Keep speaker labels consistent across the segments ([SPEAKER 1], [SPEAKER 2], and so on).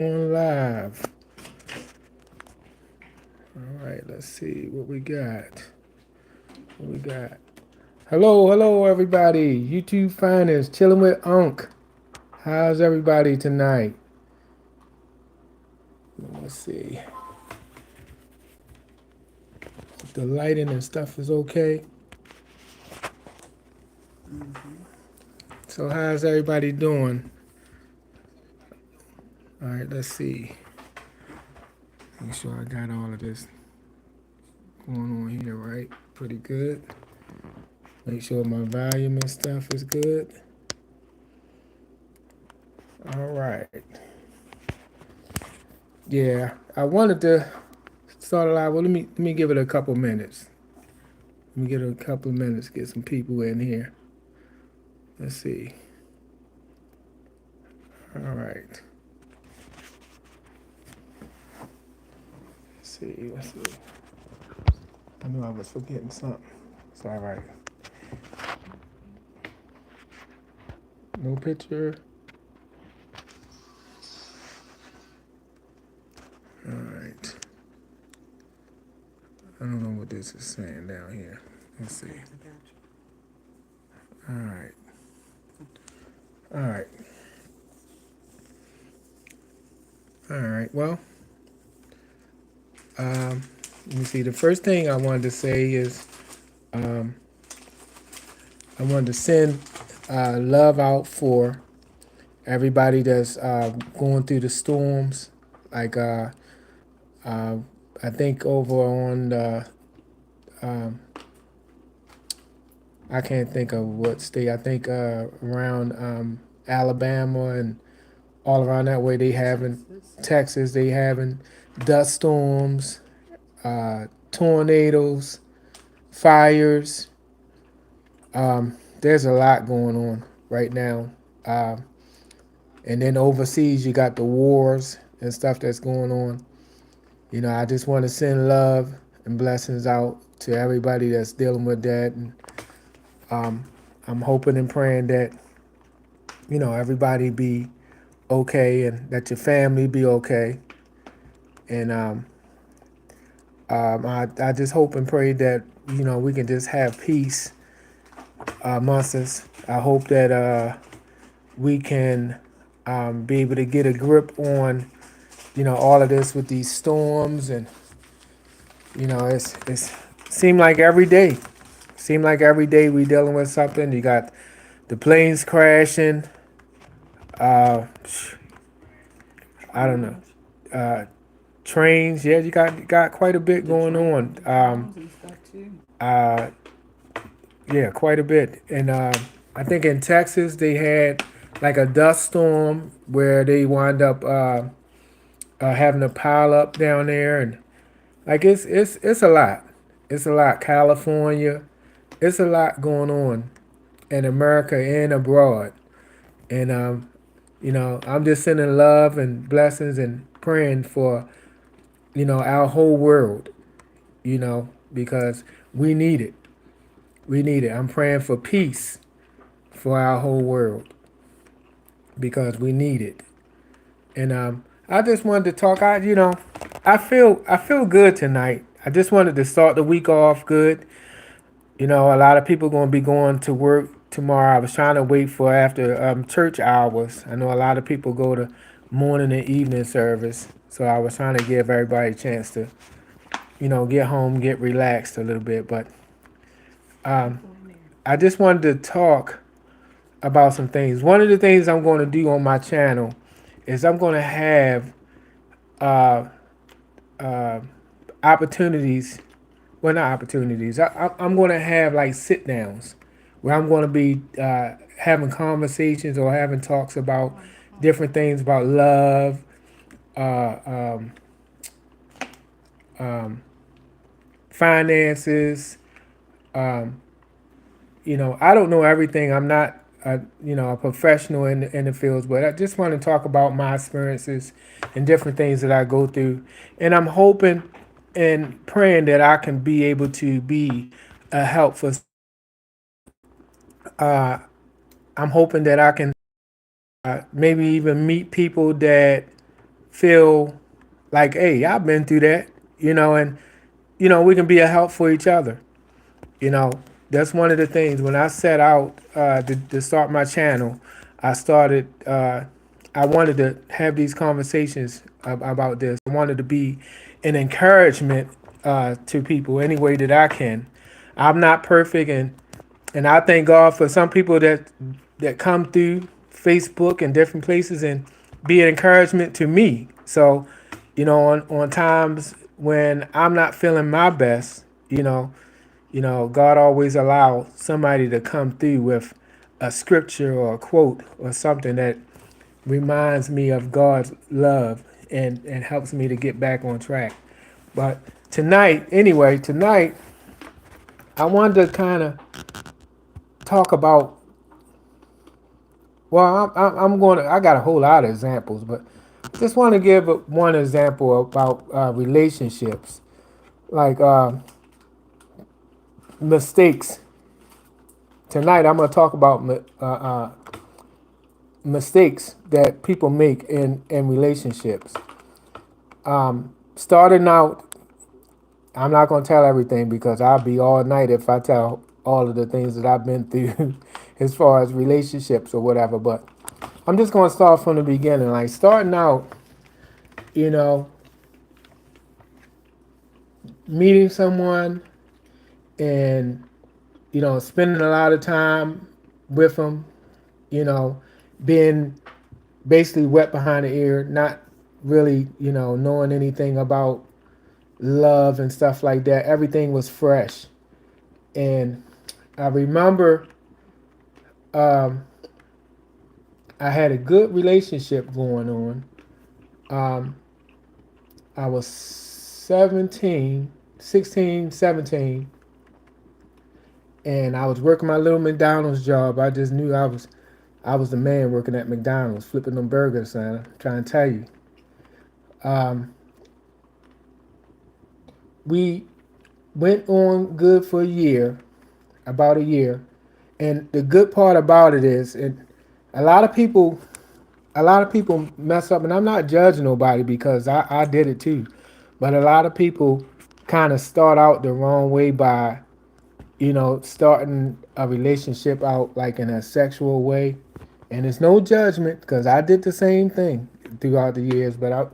[SPEAKER 1] On live. All right, let's see what we got. What we got? Hello, everybody. YouTube finest, chilling with Unc. How's everybody tonight? Let's see. If the lighting and stuff is okay. So how's everybody doing? All right, let's see. Make sure I got all of this going on here right. Pretty good. Make sure my volume and stuff is good. All right. Yeah, I wanted to start a live. Well, let me give it a couple minutes. Let me get a couple of minutes, get some people in here. Let's see. All right. Let's see. I knew I was forgetting something. It's all right. No picture. All right. I don't know what this is saying down here. Let's see. All right. All right. All right. Well, let me see. The first thing I wanted to say is um, I wanted to send love out for everybody that's going through the storms. Like uh, I think over on the I can't think of what state. I think around Alabama and all around that way they having Texas. They having dust storms, tornadoes, fires. There's a lot going on right now. Um, and then overseas, you got the wars and stuff that's going on. You know, I just want to send love and blessings out to everybody that's dealing with that. And um, I'm hoping and praying that, everybody be okay and that your family be okay. And I just hope and pray that, we can just have peace amongst us. I hope that we can be able to get a grip on, all of this with these storms. And, it's seem like every day. Seem like every day we dealing with something. You got the planes crashing. Uh, I don't know. Uh, Trains. Yeah, you got quite a bit going on. Uh, yeah, quite a bit. And I think in Texas they had like a dust storm where they wind up having a pile up down there, and like it's a lot. It's a lot. California. It's a lot going on in America and abroad. And I'm just sending love and blessings and praying for our whole world. Because we need it. We need it. I'm praying for peace for our whole world because we need it. And I just wanted to talk. I feel good tonight. I just wanted to start the week off good. A lot of people going to be going to work tomorrow. I was trying to wait for after church hours. I know a lot of people go to morning and evening service, so I was trying to give everybody a chance to, get home, get relaxed a little bit. But I just wanted to talk about some things. One of the things I'm going to do on my channel is I'm going to have uh, uh, opportunities. Well, not opportunities. I'm going to have like sit downs where I'm going to be having conversations or having talks about different things about love, uh, um, um, finances. Um, I don't know everything. I'm not, a professional in the fields, but I just want to talk about my experiences and different things that I go through. And I'm hoping and praying that I can be able to be a help for. Uh, I'm hoping that I can maybe even meet people that feel like, hey, I've been through that, and we can be a help for each other. You know, that's one of the things. When I set out to start my channel, I started. I wanted to have these conversations about this. I wanted to be an encouragement to people any way that I can. I'm not perfect, and I thank God for some people that come through Facebook and different places and be an encouragement to me. So, on times when I'm not feeling my best, God always allow somebody to come through with a scripture or a quote or something that reminds me of God's love and helps me to get back on track. But tonight, I wanted to kind of talk about. Well, I got a whole lot of examples, but just want to give one example about relationships, like mistakes. Tonight, I'm going to talk about mistakes that people make in relationships. Starting out, I'm not going to tell everything because I'll be all night if I tell all of the things that I've been through as far as relationships or whatever. But I'm just going to start from the beginning. Like starting out, you know, meeting someone and, spending a lot of time with them, you know, being basically wet behind the ear, not really, knowing anything about love and stuff like that. Everything was fresh. And I remember um, I had a good relationship going on. Um, I was 17, 16, 17, and I was working my little McDonald's job. I just knew I was the man working at McDonald's, flipping them burgers, son. I'm trying to tell you. Um, we went on good for a year, about a year. And the good part about it is, a lot of people, a lot of people mess up, and I'm not judging nobody because I did it too. But a lot of people kind of start out the wrong way by, starting a relationship out like in a sexual way. And it's no judgment because I did the same thing throughout the years. But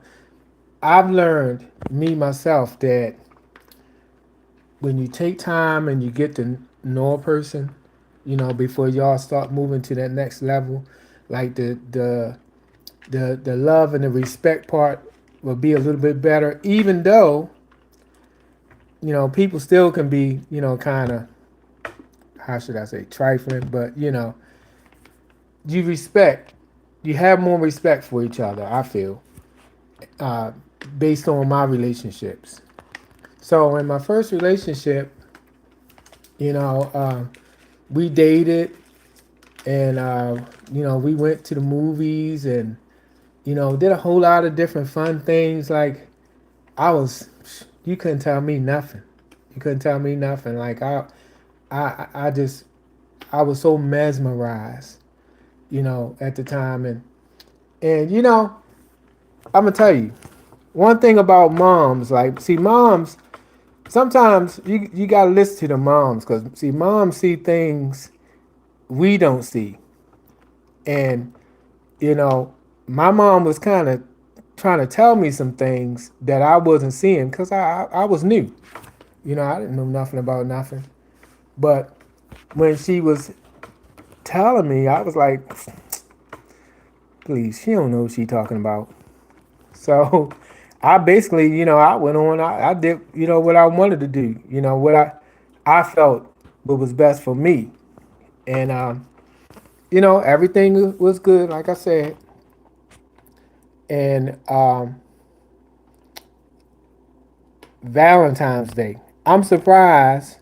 [SPEAKER 1] I've learned, me myself, that when you take time and you get to know a person, before y'all start moving to that next level, like the love and the respect part will be a little bit better, even though, people still can be, kind of, how should I say, trifling, but, you respect, you have more respect for each other, I feel, uh, based on my relationships. So in my first relationship, you know, uh, we dated and, we went to the movies and, did a whole lot of different fun things. Like I was, you couldn't tell me nothing. You couldn't tell me nothing. Like I just, I was so mesmerized, at the time. And, I'm going to tell you one thing about moms. Like, see, moms, sometimes you got to listen to the moms because, see, moms see things we don't see. And, you know, my mom was kind of trying to tell me some things that I wasn't seeing because I was new. I didn't know nothing about nothing. But when she was telling me, I was like, please, she don't know what she talking about. So I basically, I went on, I did, what I wanted to do, what I felt what was best for me. And, everything was good, like I said. And Valentine's Day. I'm surprised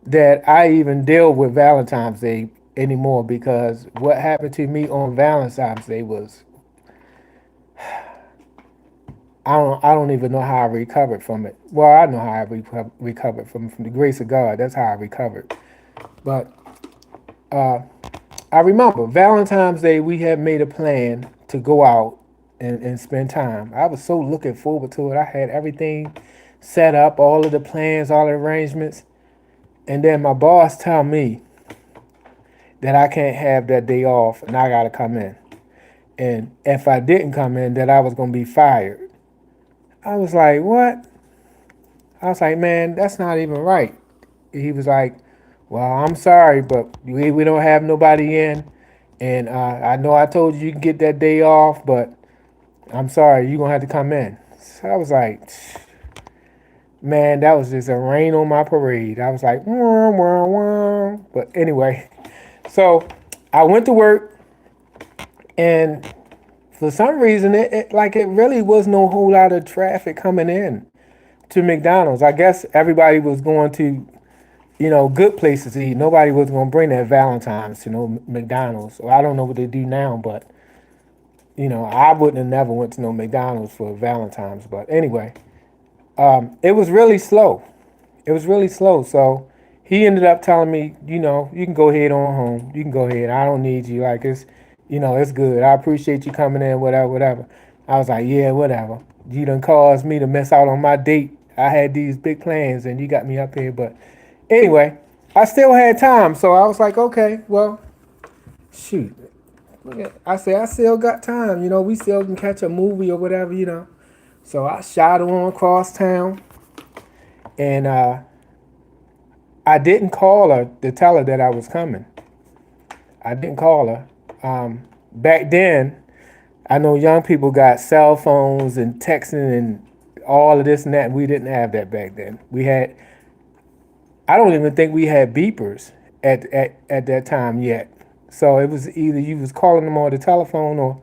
[SPEAKER 1] that I even deal with Valentine's Day anymore because what happened to me on Valentine's Day was I don't even know how I recovered from it. Well, I know how I recovered from the grace of God. That's how I recovered. But uh, I remember Valentine's Day we had made a plan to go out and spend time. I was so looking forward to it. I had everything set up, all of the plans, all the arrangements. And then my boss tell me that I can't have that day off and I gotta come in. And if I didn't come in, that I was gonna be fired. I was like, what? I was like, man, that's not even right. He was like, well, I'm sorry, but we don't have nobody in. And I know I told you can get that day off, but I'm sorry, you're going to have to come in. So I was like, man, that was just a rain on my parade. I was like, wah, wah, wah. But anyway, so I went to work, and for some reason, it really was no whole lot of traffic coming in to McDonald's. I guess everybody was going to, good places to eat. Nobody was going to bring their Valentine's to no McDonald's. So I don't know what they do now, but I wouldn't have never went to no McDonald's for Valentine's. But anyway, it was really slow. It was really slow. So he ended up telling me, you can go ahead on home. You can go ahead. I don't need you. Like it's good. I appreciate you coming in. Whatever, whatever. I was like, yeah, whatever. You done caused me to miss out on my date. I had these big plans, and you got me up here. But anyway, I still had time, so I was like, okay, well, shoot. I said I still got time. We still can catch a movie or whatever. So I shot on across town, and I didn't call her to tell her that I was coming. I didn't call her. Back then, I know young people got cell phones and texting and all of this and that. And we didn't have that back then. I don't even think we had beepers at that time yet. So it was either you was calling them on the telephone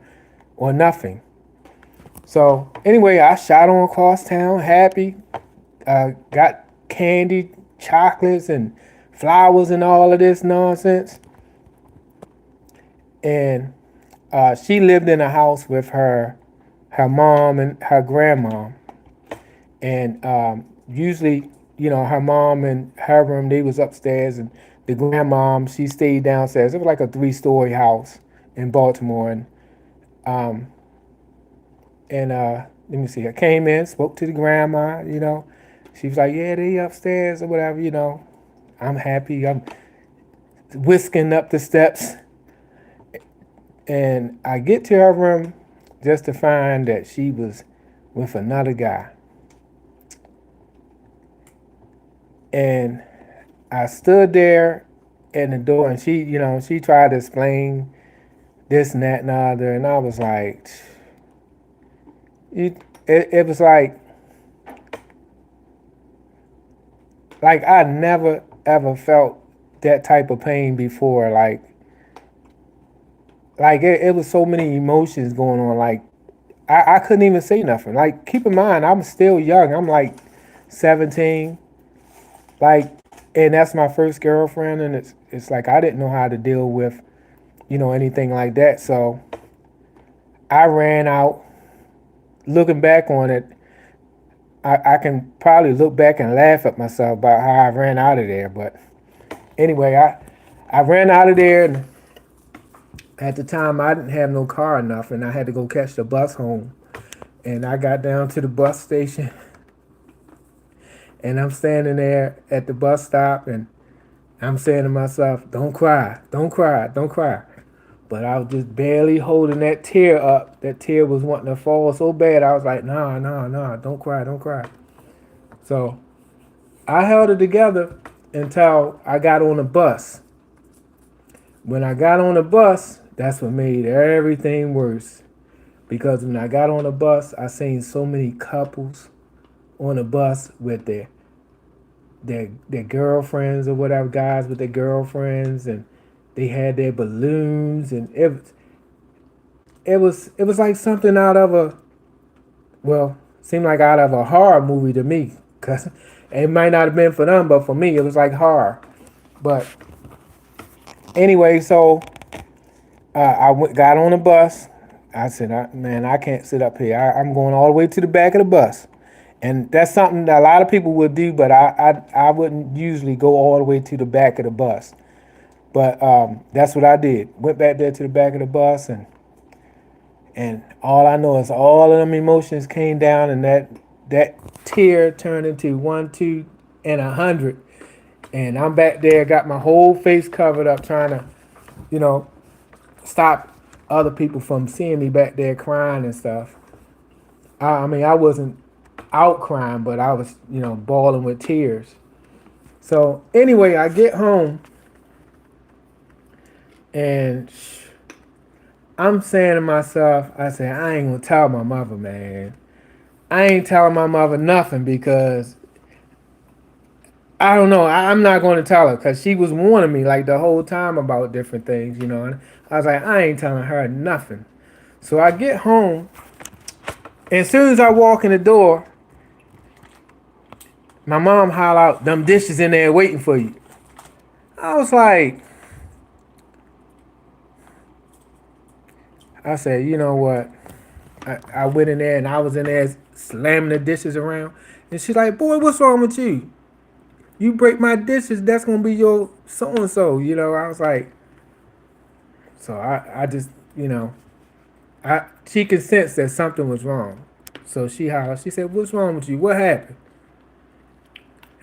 [SPEAKER 1] or nothing. So anyway, I shot on across town, happy. Got candy, chocolates, and flowers and all of this nonsense. And she lived in a house with her mom and her grandma. And usually, her mom and her room, they was upstairs, and the grandmom, she stayed downstairs. It was like a 3-story house in Baltimore. Um, and let me see, I came in, spoke to the grandma. She was like, yeah, they upstairs or whatever. I'm happy. I'm whisking up the steps. And I get to her room just to find that she was with another guy. And I stood there in the door, and she tried to explain this and that and the other. And I was like, it was like I never ever felt that type of pain before. Like it was so many emotions going on. Like I couldn't even say nothing. Like, keep in mind, I'm still young. I'm like 17. Like, and that's my first girlfriend, and it's like I didn't know how to deal with, anything like that. So I ran out. Looking back on it, I can probably look back and laugh at myself about how I ran out of there. But anyway, I ran out of there, and at the time I didn't have no car enough, and I had to go catch the bus home. And I got down to the bus station, and I'm standing there at the bus stop, and I'm saying to myself, don't cry, don't cry, don't cry. But I was just barely holding that tear up. That tear was wanting to fall so bad. I was like, nah, nah, nah, don't cry, don't cry. So I held it together until I got on the bus. When I got on the bus, that's what made everything worse. Because when I got on the bus, I seen so many couples on the bus with their girlfriends or whatever, guys with their girlfriends, and they had their balloons, and it was like something out of seemed like out of a horror movie to me, cause it might not have been for them, but for me it was like horror. But anyway, so got on the bus. I said, man, I can't sit up here. I'm going all the way to the back of the bus. And that's something that a lot of people would do, but I wouldn't usually go all the way to the back of the bus. But that's what I did. Went back there to the back of the bus, and And all I know is all of them emotions came down, and that tear turned into one, two, and 100. And I'm back there, got my whole face covered up, trying to, you know, stop other people from seeing me back there crying and stuff. I mean, I wasn't out crying, but I was, bawling with tears. So anyway, I get home and I'm saying to myself, I say, I ain't gonna tell my mother, man. I ain't telling my mother nothing because I don't know. I'm not going to tell her because she was warning me like the whole time about different things. And I was like, I ain't telling her nothing. So I get home, and as soon as I walk in the door, my mom holler out, "Them dishes in there waiting for you." I was like, I said, you know what? I went in there and I was in there slamming the dishes around, and she's like, "Boy, what's wrong with you? You break my dishes, that's gonna be your so and so." I was like, so I just, she could sense that something was wrong. So she hollered. She said, "What's wrong with you? What happened?"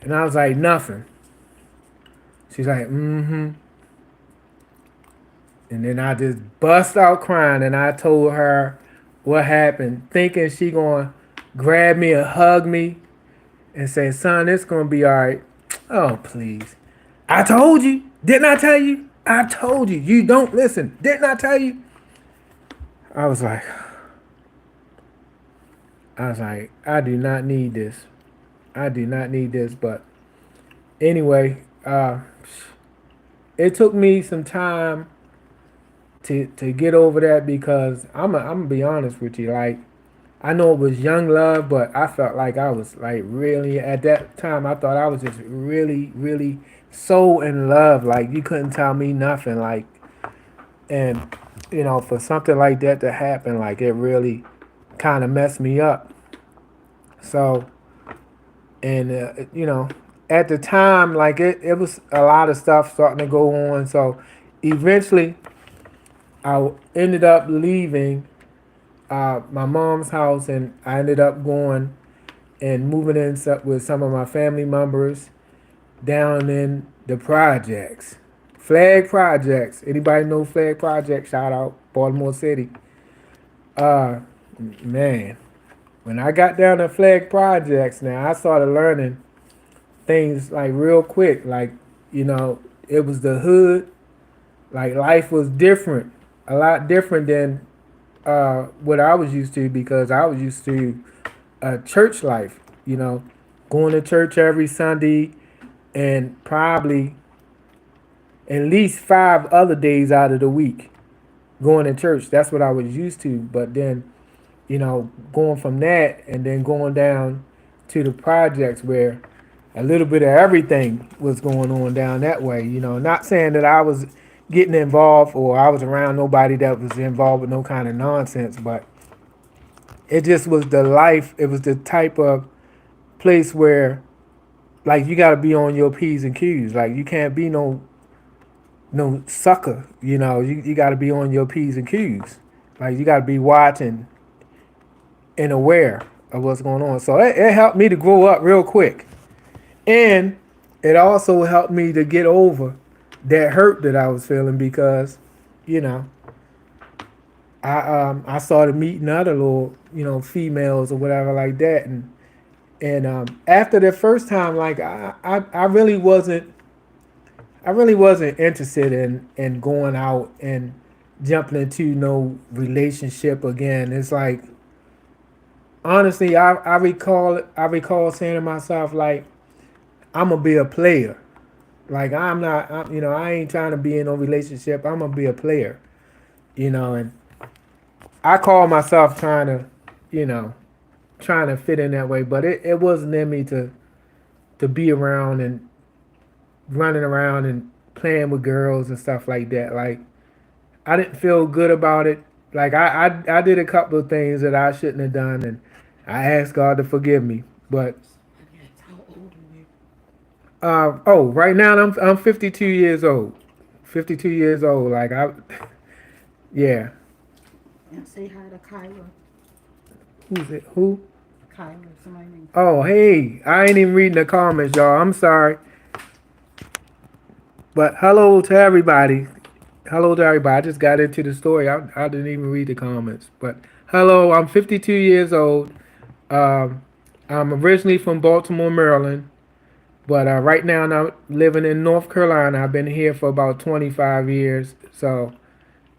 [SPEAKER 1] And I was like, "Nothing." She's like, "Mm-hmm." And then I just bust out crying, and I told her what happened, thinking she gonna grab me and hug me and say, "Son, it's gonna be all right." Oh, please. I told you. Didn't I tell you? I told you. You don't listen. Didn't I tell you? I was like, I do not need this. I do not need this. But anyway, it took me some time to get over that because I'm gonna be honest with you. Like, I know it was young love, but I felt like I was like really at that time. I thought I was just really, really so in love. Like, you couldn't tell me nothing. Like, and for something like that to happen, like, it really kind of messed me up. So, and at the time, like, it was a lot of stuff starting to go on. So eventually I ended up leaving my mom's house, and I ended up going and moving in with some of my family members down in the projects. Flag Projects. Anybody know Flag Projects? Shout out Baltimore City. Uh, man, when I got down to Flag Projects, now I started learning things like real quick. Like, it was the hood. Like, life was different, a lot different than what I was used to, because I was used to church life. Going to church every Sunday, and probably at least 5 other days out of the week going to church. That's what I was used to. But then, going from that and then going down to the projects where a little bit of everything was going on down that way. Not saying that I was getting involved or I was around nobody that was involved with no kind of nonsense, but it just was the life. It was the type of place where, like, you got to be on your P's and Q's. Like, you can't be no sucker. You got to be on your P's and Q's. Like, you got to be watching and aware of what's going on. So it helped me to grow up real quick. And it also helped me to get over that hurt that I was feeling because, you know, I started meeting other little, females or whatever like that. And after the first time, like, I really wasn't interested in going out and jumping into no relationship again. It's like, honestly, I recall saying to myself, like, I'm gonna be a player. Like, I'm not, I ain't trying to be in no relationship. I'm gonna be a player. And I call myself you know, trying to fit in that way, but it wasn't in me to be around and running around and playing with girls and stuff like that. Like, I didn't feel good about it. Like, I did a couple of things that I shouldn't have done, and I asked God to forgive me. But right now I'm 52 years old. 52 years old. Like, yeah.
[SPEAKER 2] And say hi to Kyla.
[SPEAKER 1] Who's it? Who?
[SPEAKER 2] Kyla, somebody named
[SPEAKER 1] Oh,
[SPEAKER 2] Kyla.
[SPEAKER 1] hey, I ain't even reading the comments, y'all. I'm sorry. But hello to everybody. Hello to everybody. I just got into the story. I didn't even read the comments. But hello, I'm 52 years old. Um, I'm originally from Baltimore, Maryland. But right now I'm living in North Carolina. I've been here for about 25 years. So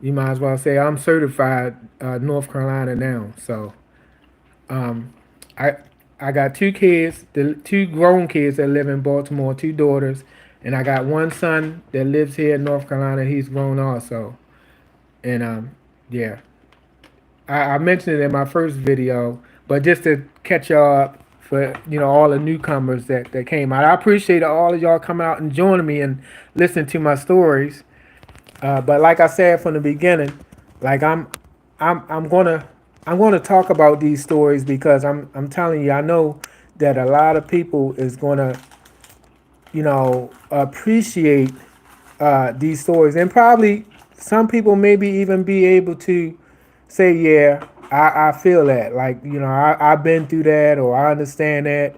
[SPEAKER 1] you might as well say I'm certified North Carolina now. So um, I I got two kids, the two grown kids that live in Baltimore, two daughters, and I got one son that lives here in North Carolina. He's grown also, and yeah, I mentioned it in my first video, but just to catch y'all up for all the newcomers that came out. I appreciate all of y'all coming out and joining me and listening to my stories. But like I said from the beginning, like I'm gonna I'm gonna talk about these stories because I'm telling you I know that a lot of people is gonna appreciate these stories and probably some people maybe even be able to say yeah I feel that like I've been through that or I understand that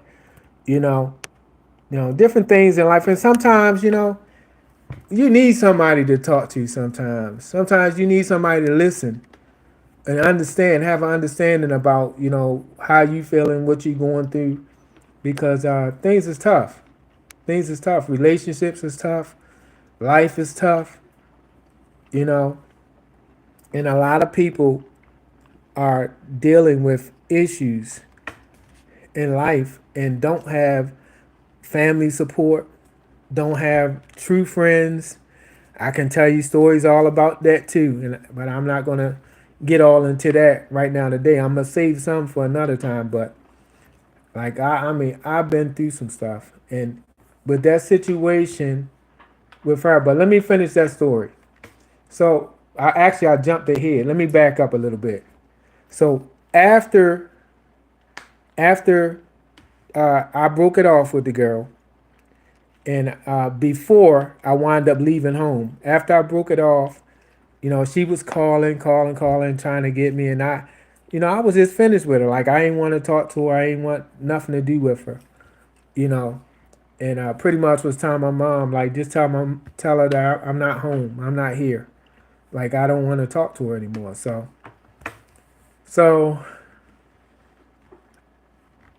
[SPEAKER 1] you know different things in life and sometimes you need somebody to talk to sometimes you need somebody to listen and understand, have an understanding about, how you feeling, what you going through, because things is tough. Things is tough. Relationships is tough. Life is tough, you know, and a lot of people are dealing with issues in life and don't have family support, don't have true friends. I can tell you stories all about that too, but I'm not gonna get all into that right now today. I'm gonna save some for another time, but like I mean, I've been through some stuff, and with that situation with her. But let me finish that story. So I jumped ahead. Let me back up a little bit. So after I broke it off with the girl, and before I wound up leaving home, after I broke it off, she was calling, trying to get me, and I was just finished with her. Like I ain't want to talk to her. I ain't want nothing to do with her. You know, and pretty much was telling my mom like just tell her that I'm not home, I'm not here, like I don't want to talk to her anymore. So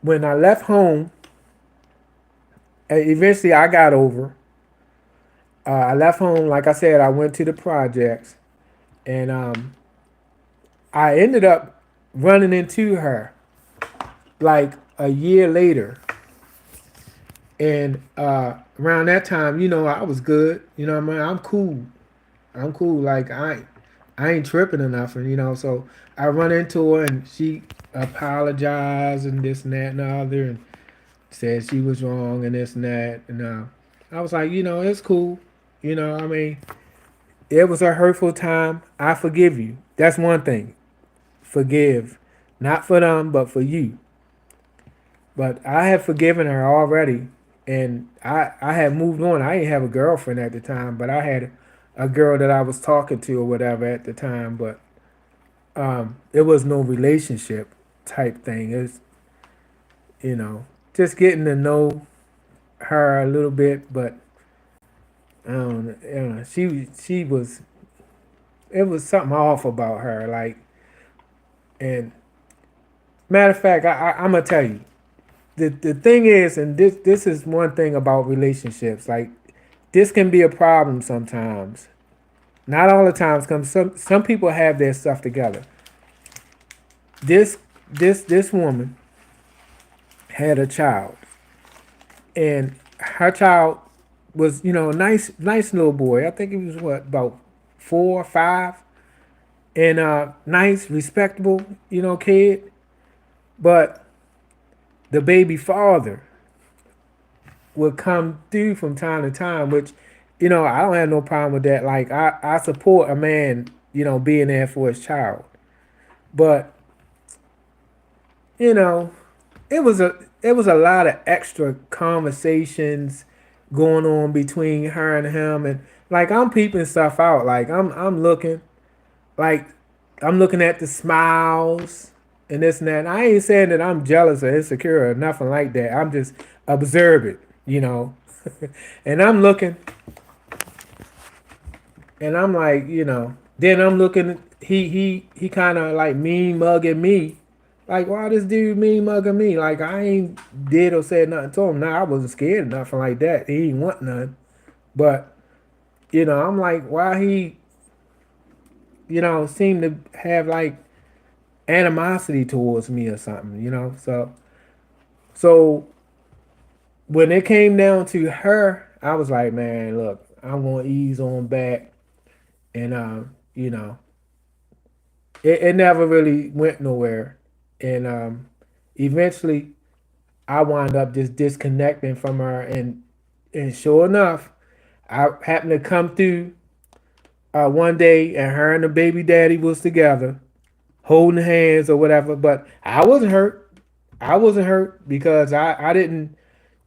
[SPEAKER 1] when I left home, eventually I got over. I left home, like I said, I went to the projects, and I ended up running into her like a year later, and around that time, I was good. I mean, I'm cool. I'm cool. Like I ain't tripping or nothing, So I run into her and she apologized and this and that and the other and said she was wrong and this and that and I was like, it's cool. I mean, it was a hurtful time. I forgive you. That's one thing. Forgive, not for them, but for you. But I had forgiven her already, and I had moved on. I didn't have a girlfriend at the time, but I had a girl that I was talking to or whatever at the time. But it was no relationship type thing. It's you know just getting to know her a little bit, but she was it was something off about her. Like, and matter of fact, I'm gonna tell you the thing is, and this is one thing about relationships. Like, this can be a problem sometimes. Not all the times. Come some people have their stuff together. This this woman had a child, and her child was a nice little boy. I think he was what about 4 or 5, and nice respectable kid. But the baby father would come through from time to time, which I don't have no problem with that. Like I support a man being there for his child, but you know it was a lot of extra conversations going on between her and him, and like I'm peeping stuff out. Like I'm looking like I'm looking at the smiles and this and that. And I ain't saying that I'm jealous or insecure or nothing like that. I'm just observing, you know. And I'm looking and I'm like, then I'm looking. He kind of like mean mugging me. Like, why this dude mean mugging me? Like, I ain't did or said nothing to him. Nah, I wasn't scared or nothing like that. He ain't want none. But I'm like, why he, seem to have like animosity towards me or something. So when it came down to her, I was like, man, look, I'm gonna ease on back, and it never really went nowhere, and eventually I wound up just disconnecting from her, and sure enough, I happened to come through one day, and her and the baby daddy was together, holding hands or whatever. But I wasn't hurt. I wasn't hurt because I didn't,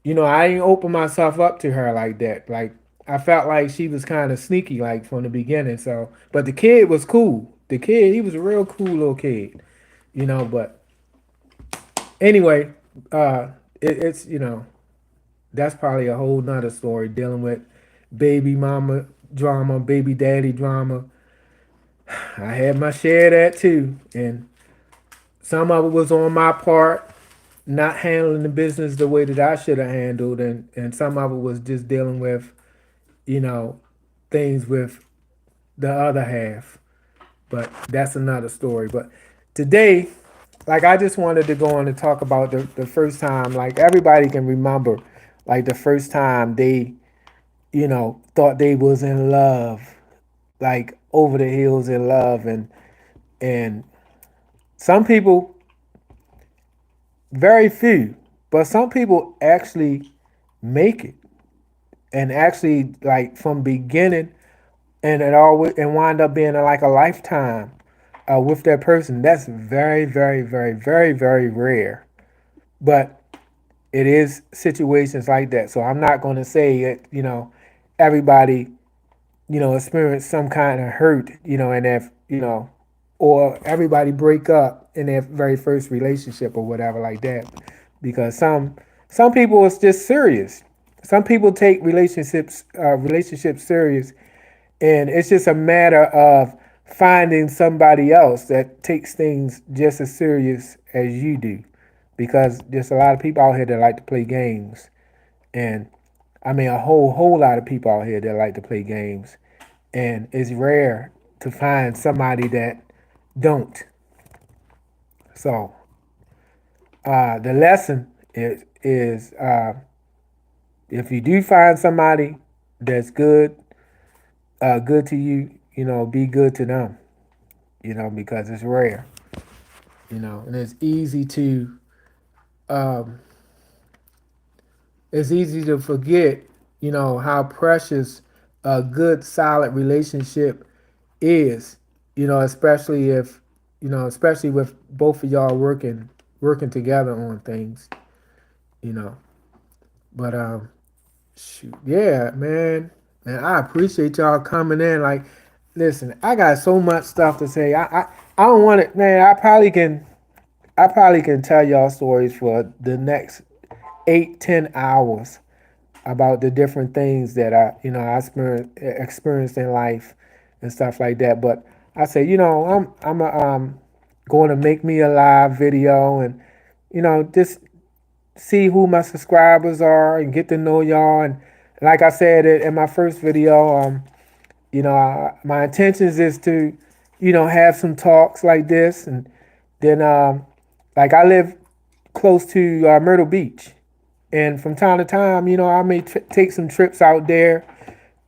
[SPEAKER 1] I didn't open myself up to her like that. Like I felt like she was kind of sneaky, like from the beginning. So, but the kid was cool. The kid, he was a real cool little kid. But anyway, uh, it's that's probably a whole nother story dealing with baby mama drama, baby daddy drama. I had my share of that too, and some of it was on my part, not handling the business the way that I should have handled, and some of it was just dealing with, you know, things with the other half. But that's another story. But today, like I just wanted to go on and talk about the first time, like everybody can remember, like the first time they, thought they was in love, like over the hills in love, and some people, very few, but some people actually make it and actually like from beginning and it all and wind up being like a lifetime with that person. That's very, very, very, very, very rare. But it is situations like that. So I'm not going to say that everybody experience some kind of hurt, and if or everybody break up in their very first relationship or whatever like that, because some people it's just serious. Some people take relationships serious, and it's just a matter of finding somebody else that takes things just as serious as you do, because there's a lot of people out here that like to play games, and I mean a whole lot of people out here that like to play games, and it's rare to find somebody that don't. So the lesson is if you do find somebody that's good to you, be good to them, because it's rare, and um, it's easy to forget, how precious a good solid relationship is, especially with both of y'all working together on things, you know. But shoot, yeah, man, I appreciate y'all coming in. Like, listen, I got so much stuff to say. I don't want it, man. I probably can tell y'all stories for the next 8-10 hours about the different things that I experienced in life and stuff like that. But I say, I'm going to make me a live video and just see who my subscribers are and get to know y'all. And like I said in my first video, my intentions is to have some talks like this, and then like I live close to Myrtle Beach, and from time to time, I may take some trips out there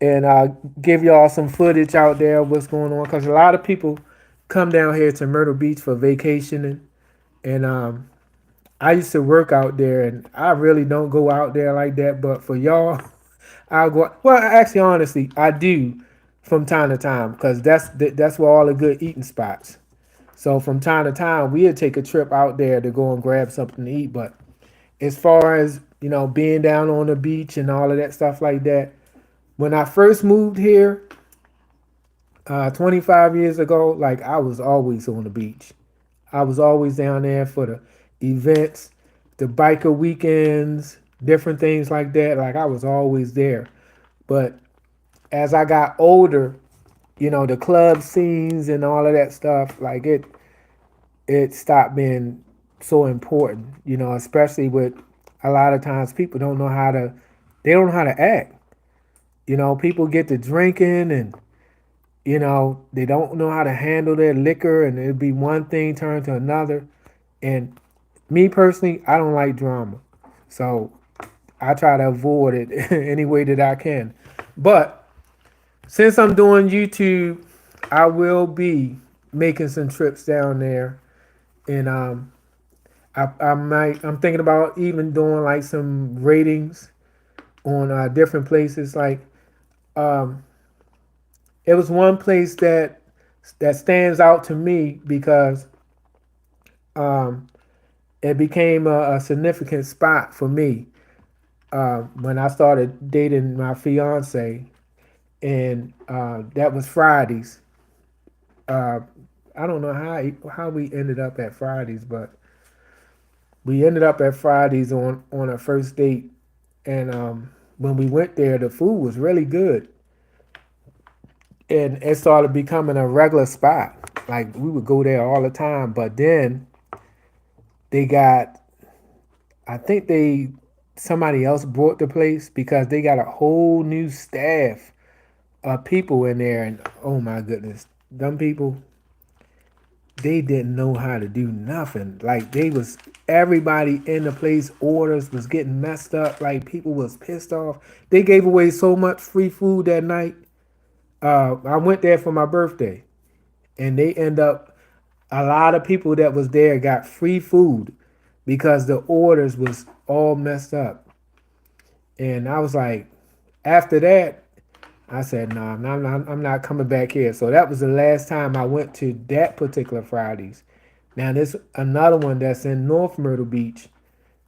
[SPEAKER 1] and give y'all some footage out there of what's going on, because a lot of people come down here to Myrtle Beach for vacationing, and I used to work out there, and I really don't go out there like that. But for y'all, I'll go. Well, actually, honestly, I do from time to time, because that's where all the good eating spots. So from time to time, we'd take a trip out there to go and grab something to eat. But as far as being down on the beach and all of that stuff like that, when I first moved here, 25 years ago, like I was always on the beach. I was always down there for the events, the biker weekends, different things like that. Like I was always there. But as I got older, the club scenes and all of that stuff, like it stopped being so important, especially with a lot of times people don't know how to they don't know how to act. People get to drinking and they don't know how to handle their liquor and it'll be one thing turn to another. And me personally, I don't like drama. So I try to avoid it any way that I can. But since I'm doing YouTube, I will be making some trips down there and I'm thinking about even doing like some ratings on different places. Like um, it was one place that stands out to me because um, it became a significant spot for me when I started dating my fiance, and that was Fridays. Uh, I don't know how we ended up at Fridays, but we ended up at Fridays on our first date, and when we went there, the food was really good, and it started becoming a regular spot. Like we would go there all the time, but then they got, I think they somebody else bought the place because they got a whole new staff of people in there, and oh my goodness, them people they didn't know how to do nothing. Like they was everybody in the place orders was getting messed up. Like people was pissed off. They gave away so much free food that night. I went there for my birthday, and they end up a lot of people that was there got free food because the orders was all messed up. And I was like, after that, I said, no, I'm not coming back here. So that was the last time I went to that particular Fridays. Now there's another one that's in North Myrtle Beach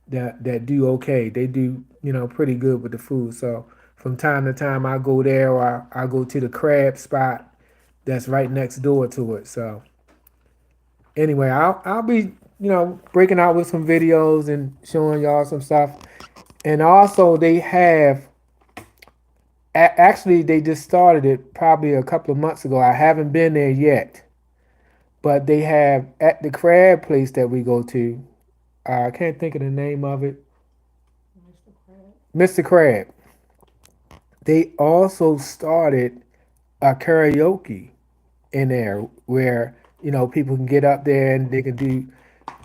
[SPEAKER 1] that do okay. They do pretty good with the food. So from time to time I go there or I go to the crab spot that's right next door to it. So anyway, I'll be breaking out with some videos and showing y'all some stuff. And also they have actually they just started it probably a couple of months ago. I haven't been there yet, but they have at the crab place that we go to. I can't think of the name of it.
[SPEAKER 2] Mr. Crab.
[SPEAKER 1] Mr. Crab. They also started a karaoke in there where people can get up there and they can do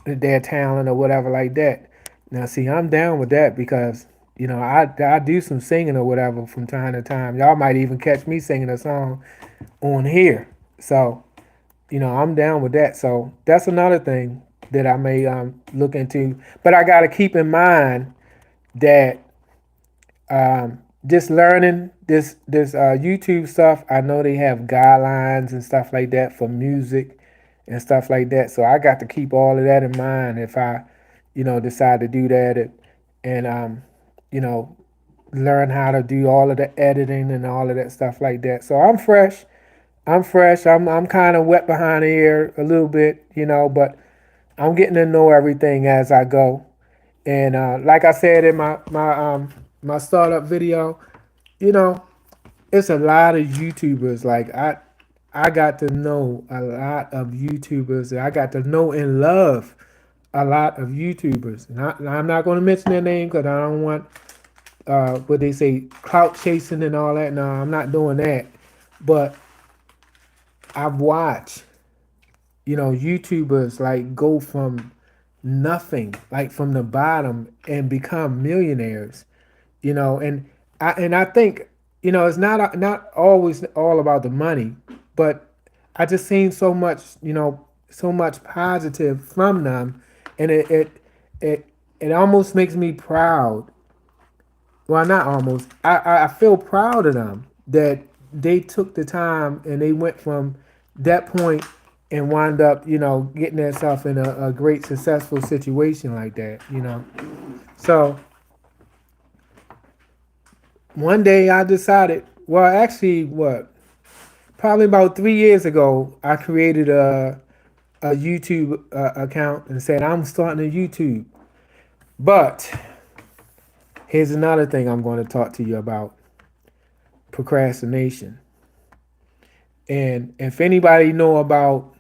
[SPEAKER 1] their talent or whatever like that. Now, see, I'm down with that because I do some singing or whatever from time to time. Y'all might even catch me singing a song on here. So I'm down with that. So that's another thing that I may look into. But I got to keep in mind that just learning this YouTube stuff. I know they have guidelines and stuff like that for music and stuff like that. So I got to keep all of that in mind if I, decide to do that and you know, learn how to do all of the editing and all of that stuff like that. So I'm fresh. I'm fresh. I'm kind of wet behind the ear a little bit, but I'm getting to know everything as I go. And like I said in my startup video, you know, it's a lot of YouTubers. Like I got to know a lot of YouTubers. I got to know and love a lot of YouTubers. I'm not going to mention their name because I don't want what they say clout chasing and all that. No, I'm not doing that. But I've watched YouTubers like go from nothing, like from the bottom, and become millionaires. And I think it's not always all about the money, but I just seen so much positive from them, and it almost makes me proud. Well, not almost. I feel proud of them that they took the time and they went from that point and wound up getting themselves in a great successful situation like that. So one day I decided, well, actually, what probably about 3 years ago, I created a YouTube account and said I'm starting a YouTube. But here's another thing I'm going to talk to you about: procrastination. And if anybody know about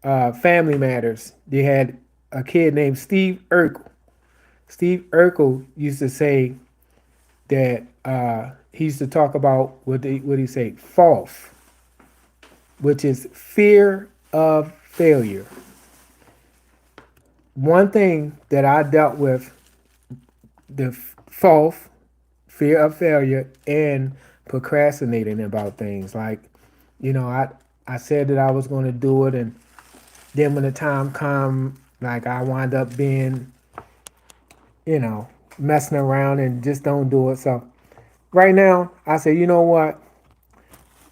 [SPEAKER 1] Family Matters, they had a kid named Steve Urkel. Steve Urkel used to say that he used to talk about what he say, FOF, which is fear of failure. One thing that I dealt with, the FOF, fear of failure, and procrastinating about things. Like, I said that I was going to do it, and then when the time come, like I wind up being, you know, messing around and just don't do it. So right now, I say, you know what?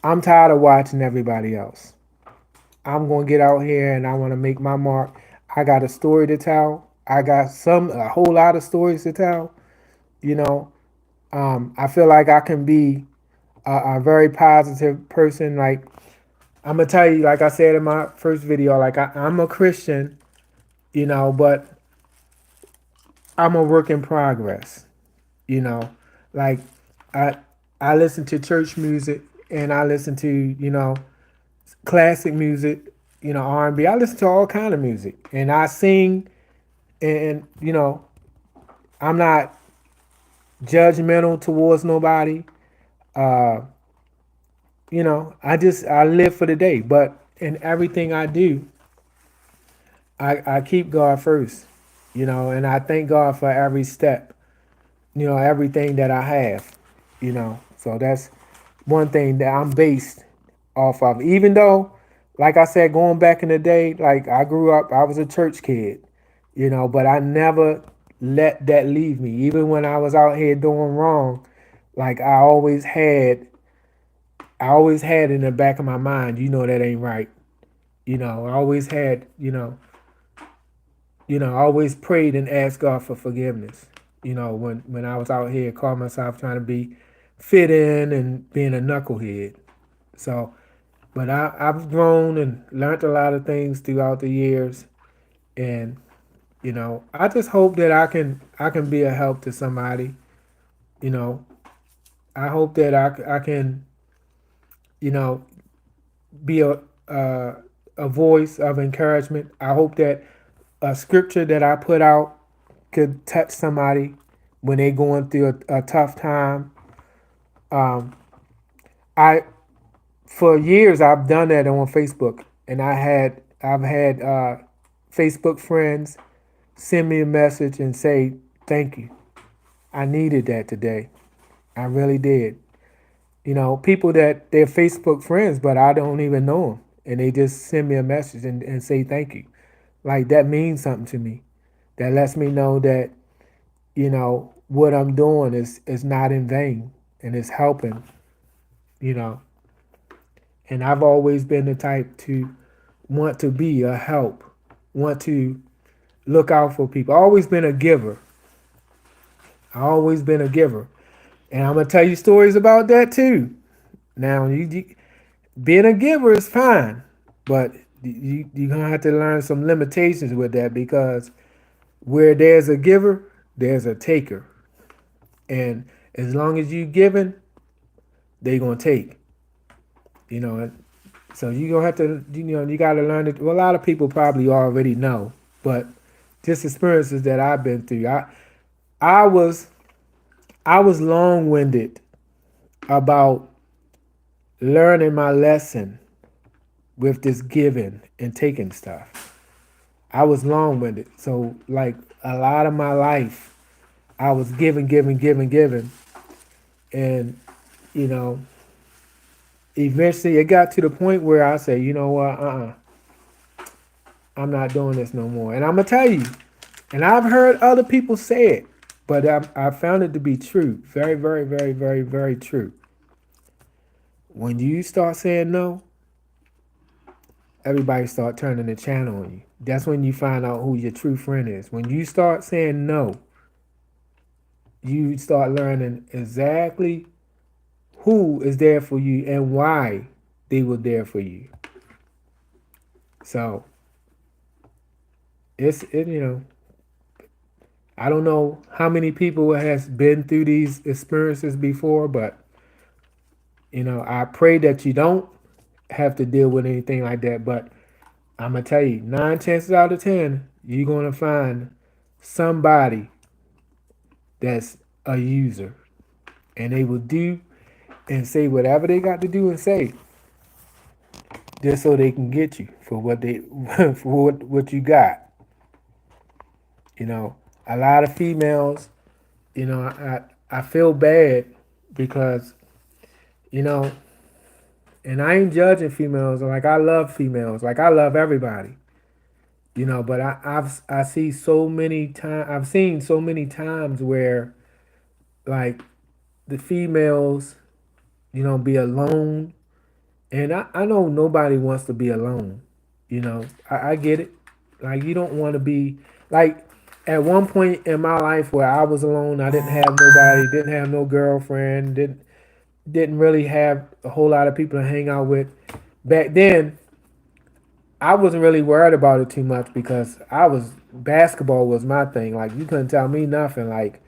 [SPEAKER 1] I'm tired of watching everybody else. I'm gonna get out here and I want to make my mark. I got a story to tell. I got a whole lot of stories to tell. You know, I feel like I can be a very positive person. Like I'm gonna tell you, like I said in my first video, like I'm a Christian, but I'm a work in progress. You know, like I I listen to church music and I listen to classic music, R&B. I listen to all kind of music and I sing, and I'm not judgmental towards nobody. Uh, I live for the day, but in everything I do, I keep God first, and I thank God for every step, everything that I have, So that's one thing that I'm based off of. Even though, like I said, going back in the day, like I grew up, I was a church kid, but I never let that leave me. Even when I was out here doing wrong, like I always had in the back of my mind, that ain't right. I always had, I always prayed and asked God for forgiveness. When I was out here, called myself trying to be fit in and being a knucklehead. So, but I've grown and learned a lot of things throughout the years, and I just hope that I can be a help to somebody. You know, I hope that I can you know be uh, a voice of encouragement. I hope that a scripture that I put out could touch somebody when they're going through a tough time. Um, I For years I've done that on Facebook, and I've had Facebook friends send me a message and say thank you. I needed that today. I really did. People that they're Facebook friends, but I don't even know them, and they just send me a message and say thank you. Like that means something to me. That lets me know that what I'm doing is not in vain and it's helping. You know, and I've always been the type to want to be a help, want to look out for people. Always been a giver. I always been a giver, and I'm gonna tell you stories about that too. Now, being a giver is fine, but you're gonna have to learn some limitations with that because where there's a giver, there's a taker, and as long as you giving, they gonna take. And so you gonna have to, you gotta learn it. Well, a lot of people probably already know, but just experiences that I've been through. I was I was long winded about learning my lesson with this giving and taking stuff. I was long winded. So like a lot of my life I was giving, giving, giving, giving. And, you know, eventually it got to the point where I say, you know what, I'm not doing this no more. And I'm gonna tell you, and I've heard other people say it, but I found it to be true. Very, very, very, very, very true. When you start saying no, everybody start turning the channel on you. That's when you find out who your true friend is. When you start saying no, you start learning exactly who is there for you and why they were there for you. So you know, I don't know how many people has been through these experiences before, but you know, I pray that you don't have to deal with anything like that. But I'm gonna tell you, 9 chances out of 10, you're gonna find somebody that's a user, and they will do and say whatever they got to do and say just so they can get you for what they for what you got. You know, a lot of females. You know, I feel bad because you know, and I ain't judging females. Like I love females. Like I love everybody. You know, but I see so many times. I've seen so many times where like the females, you know, be alone. And I know nobody wants to be alone. You know, I get it. Like you don't want to be like at one point in my life where I was alone, I didn't have nobody, didn't have no girlfriend, didn't really have a whole lot of people to hang out with. Back then, I wasn't really worried about it too much because I was basketball was my thing. Like you couldn't tell me nothing. Like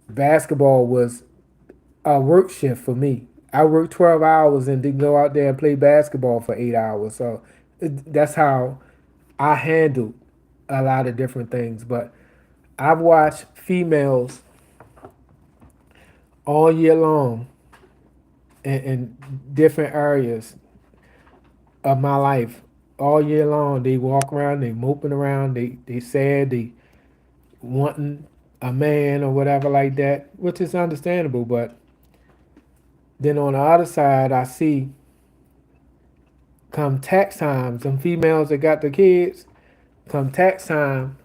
[SPEAKER 1] basketball was a work shift for me. I worked 12 hours and didn't go out there and play basketball for 8 hours. So that's how I handled a lot of different things. But I've watched females all year long in different areas of my life. All year long, they walk around, they moping around, they sad, they wanting a man or whatever like that, which is understandable. But then on the other side, I see come tax time, some females that got the kids, come tax time,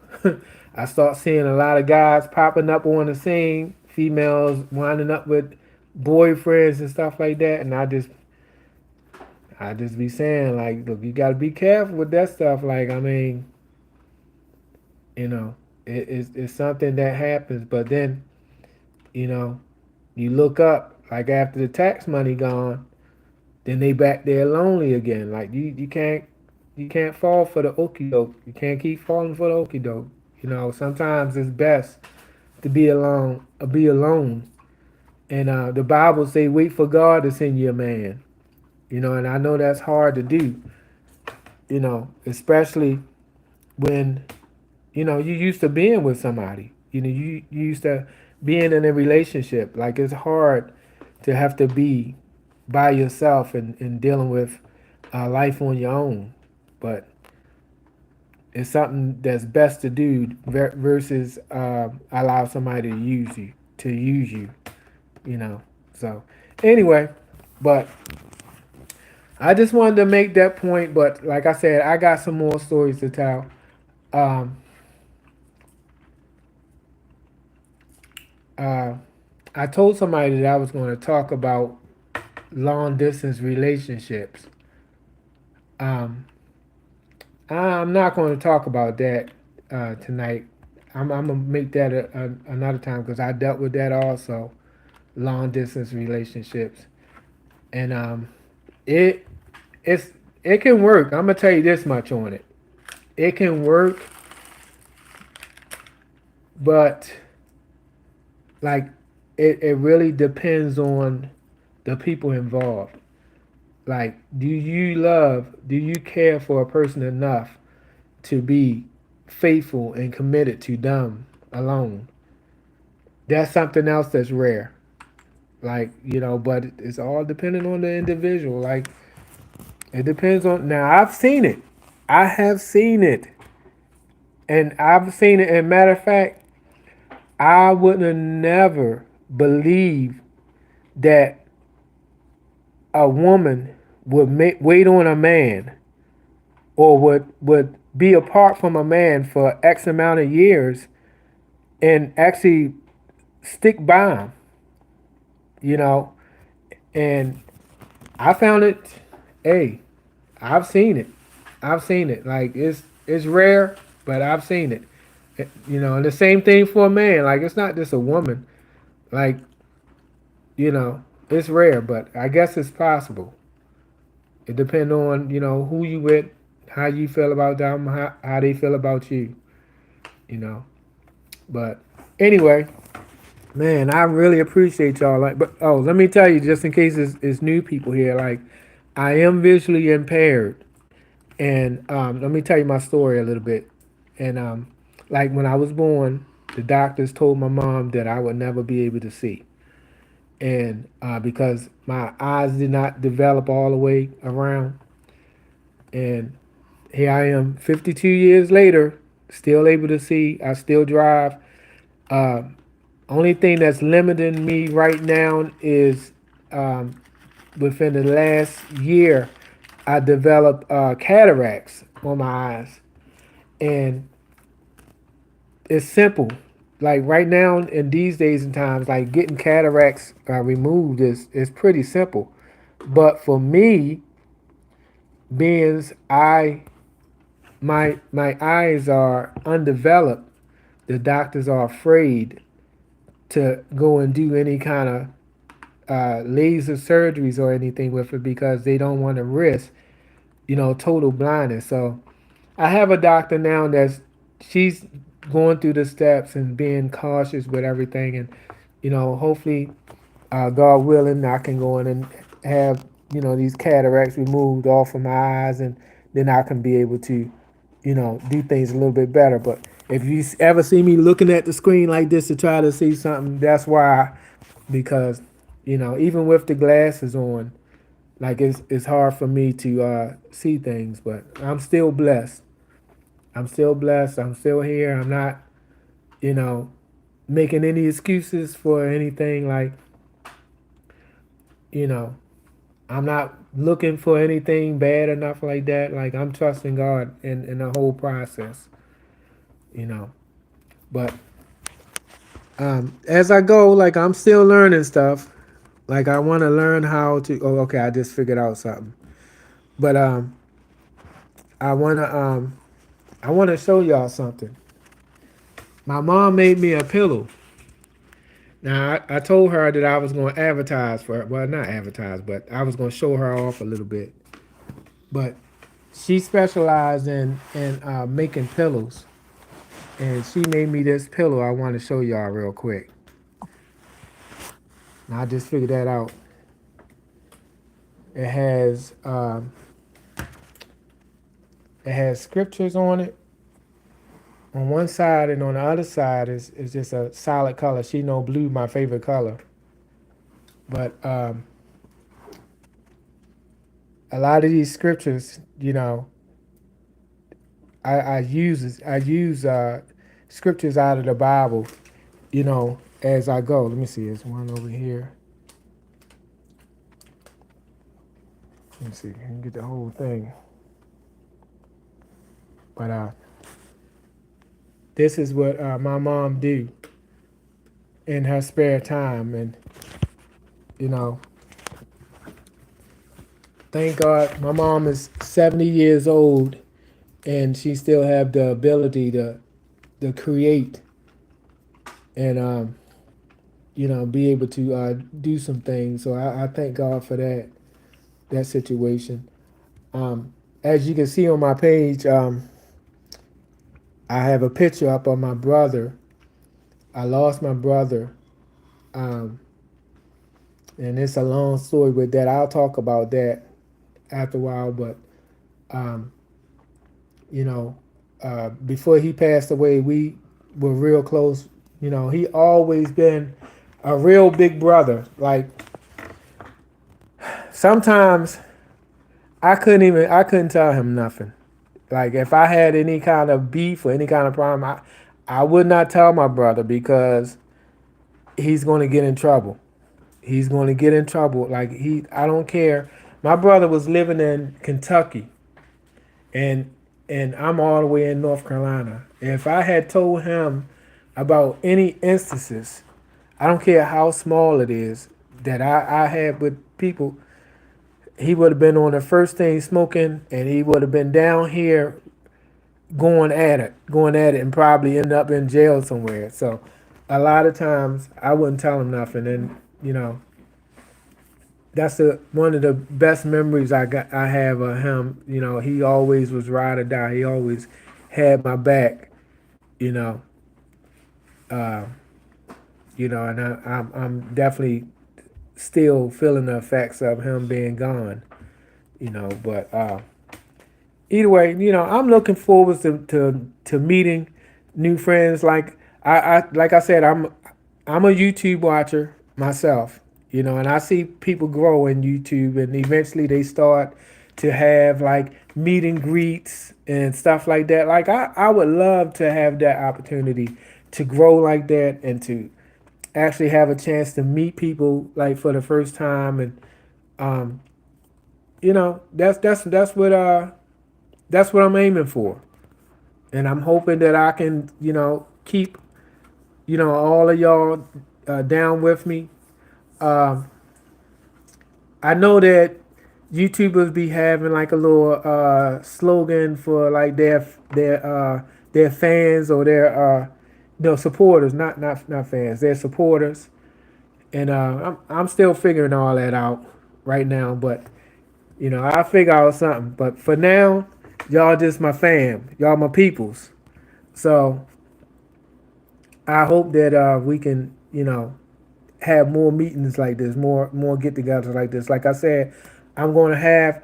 [SPEAKER 1] I start seeing a lot of guys popping up on the scene, females winding up with boyfriends and stuff like that, and I just be saying like, look, you got to be careful with that stuff. Like, I mean, you know, it's something that happens, but then you know, you look up like after the tax money gone, then they back there lonely again. Like you can't fall for the okie doke. You can't keep falling for the okie doke. You know, sometimes it's best to be alone. Be alone. And the Bible say, wait for God to send you a man. You know, and I know that's hard to do. You know, especially when you know you used to being with somebody. You know, you used to being in a relationship. Like it's hard to have to be by yourself and dealing with life on your own. But it's something that's best to do versus allow somebody to use you. You know. So anyway, but I just wanted to make that point. But like I said, I got some more stories to tell. Um, uh, I told somebody that I was going to talk about long distance relationships. Um, I'm not going to talk about that tonight. I'm gonna make that another time because I dealt with that also, long distance relationships, and it it's it can work. I'm gonna tell you this much on it. It can work, but like it really depends on the people involved. Like, do you care for a person enough to be faithful and committed to them alone? That's something else that's rare. Like, you know, but it's all dependent on the individual. Like, it depends on. Now, I've seen it. I have seen it. And I've seen it. And matter of fact, I wouldn't have never believed that a woman would wait on a man or would be apart from a man for X amount of years and actually stick by him, you know. And I found it, hey, I've seen it. I've seen it. Like it's rare, but I've seen it. You know, and the same thing for a man. Like it's not just a woman. Like, you know, it's rare, but I guess it's possible. It depends on who you with, how you feel about them, how they feel about you. You know. But anyway, man, I really appreciate y'all. Like, but oh, let me tell you, just in case it's new people here, like, I am visually impaired, and let me tell you my story a little bit. And like when I was born, the doctors told my mom that I would never be able to see, and because my eyes did not develop all the way around, and here I am, 52 years later, still able to see. I still drive. Uh, Only thing that's limiting me right now is um, within the last year, I developed cataracts on my eyes, and it's simple. Like right now, in these days and times, like getting cataracts removed is pretty simple. But for me, being I my eyes are undeveloped, the doctors are afraid to go and do any kind of laser surgeries or anything with it because they don't want to risk, total blindness. So I have a doctor now that's she's going through the steps and being cautious with everything, and hopefully, God willing, I can go in and have these cataracts removed off of my eyes, and then I can be able to, do things a little bit better. But if you ever see me looking at the screen like this to try to see something, that's why, because even with the glasses on, like it's hard for me to see things. But I'm still blessed. I'm still blessed. I'm still here. I'm not, you know, making any excuses for anything. Like, you know, I'm not looking for anything bad or nothing like that. Like, I'm trusting God in the whole process, you know. But as I go, like, I'm still learning stuff. Like, I want to learn how to. Oh, okay, I just figured out something. But I wanna I wanna show y'all something. My mom made me a pillow. Now I told her that I was going to advertise for her. Well, not advertise, but I was going to show her off a little bit. But she specialized in making pillows, and she made me this pillow. I want to show y'all real quick. Now I just figured that out. It has um, it has scriptures on it on one side, and on the other side is just a solid color. She know blue my favorite color, but a lot of these scriptures, I use scriptures out of the Bible, as I go. Let me see. There's one over here. Let me see. I can get the whole thing. But this is what my mom do in her spare time, and you know, thank God my mom is 70 years old, and she still have the ability to create and be able to do some things. So I thank God for that situation. As you can see on my page, I have a picture up of my brother. I lost my brother, um, and it's a long story with that. I'll talk about that after a while. But um, you know, before he passed away, we were real close. He always been a real big brother. Like sometimes I couldn't tell him nothing. Like if I had any kind of beef or any kind of problem, I would not tell my brother because he's going to get in trouble. He's going to get in trouble. Like I don't care. My brother was living in Kentucky, and I'm all the way in North Carolina. If I had told him about any instances, I don't care how small it is, that I had with people, he would have been on the first thing smoking, and he would have been down here going at it, and probably end up in jail somewhere. So, a lot of times I wouldn't tell him nothing, and that's the one of the best memories I have of him. You know, he always was ride or die. He always had my back. You know, uh, and I'm definitely still feeling the effects of him being gone. But either way, I'm looking forward to meeting new friends. Like I said, I'm a YouTube watcher myself, and I see people grow in YouTube, and eventually they start to have like meet and greets and stuff like that. Like I would love to have that opportunity to grow like that and to actually have a chance to meet people like for the first time. And um, that's what I'm aiming for, and I'm hoping that I can keep all of y'all down with me. Um, I know that YouTubers be having like a little slogan for like their fans or their supporters, not fans, their supporters, and I'm still figuring all that out right now, but I'll figure out something. But for now, y'all just my fam, y'all my peoples. So I hope that we can have more meetings like this, more get-togethers like this. Like I said, I'm going to have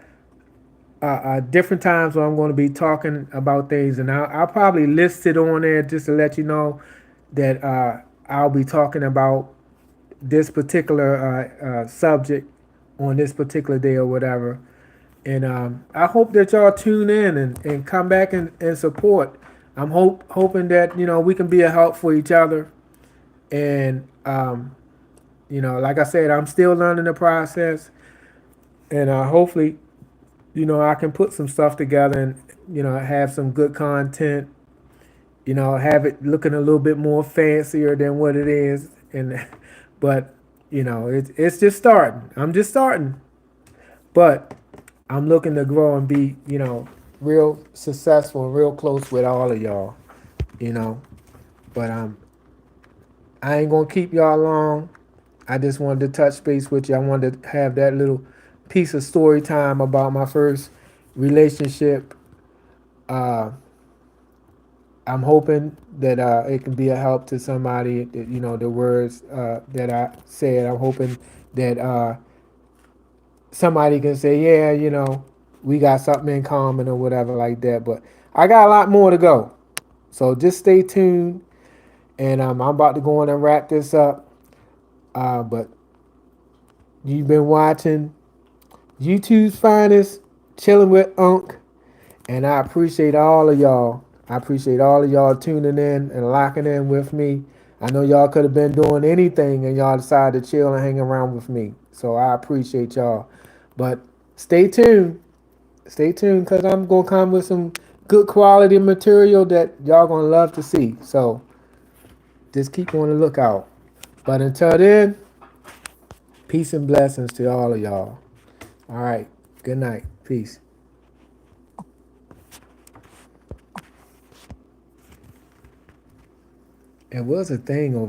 [SPEAKER 1] different times where I'm going to be talking about things, and I'll probably list it on there just to let you know that I'll be talking about this particular subject on this particular day or whatever. And I hope that y'all tune in and come back and support. I'm hoping that we can be a help for each other. And like I said, I'm still learning the process, and hopefully I can put some stuff together and have some good content. Have it looking a little bit more fancier than what it is, and but it's just starting. I'm just starting, but I'm looking to grow and be real successful and real close with all of y'all. You know, but I ain't gonna keep y'all long. I just wanted to touch base with you. I wanted to have that little piece of story time about my first relationship. Uh, I'm hoping that it can be a help to somebody. The words that I said. I'm hoping that somebody can say, yeah, we got something in common or whatever like that. But I got a lot more to go. So just stay tuned. And I'm about to go on and wrap this up. But you've been watching YouTube's finest, chilling with Unc, and I appreciate all of y'all. I appreciate all of y'all tuning in and locking in with me. I know y'all could have been doing anything and y'all decided to chill and hang around with me. So I appreciate y'all. But stay tuned. Stay tuned because I'm going to come with some good quality material that y'all going to love to see. So just keep on the lookout. But until then, peace and blessings to all of y'all. All right. Good night. Peace. It was a thing over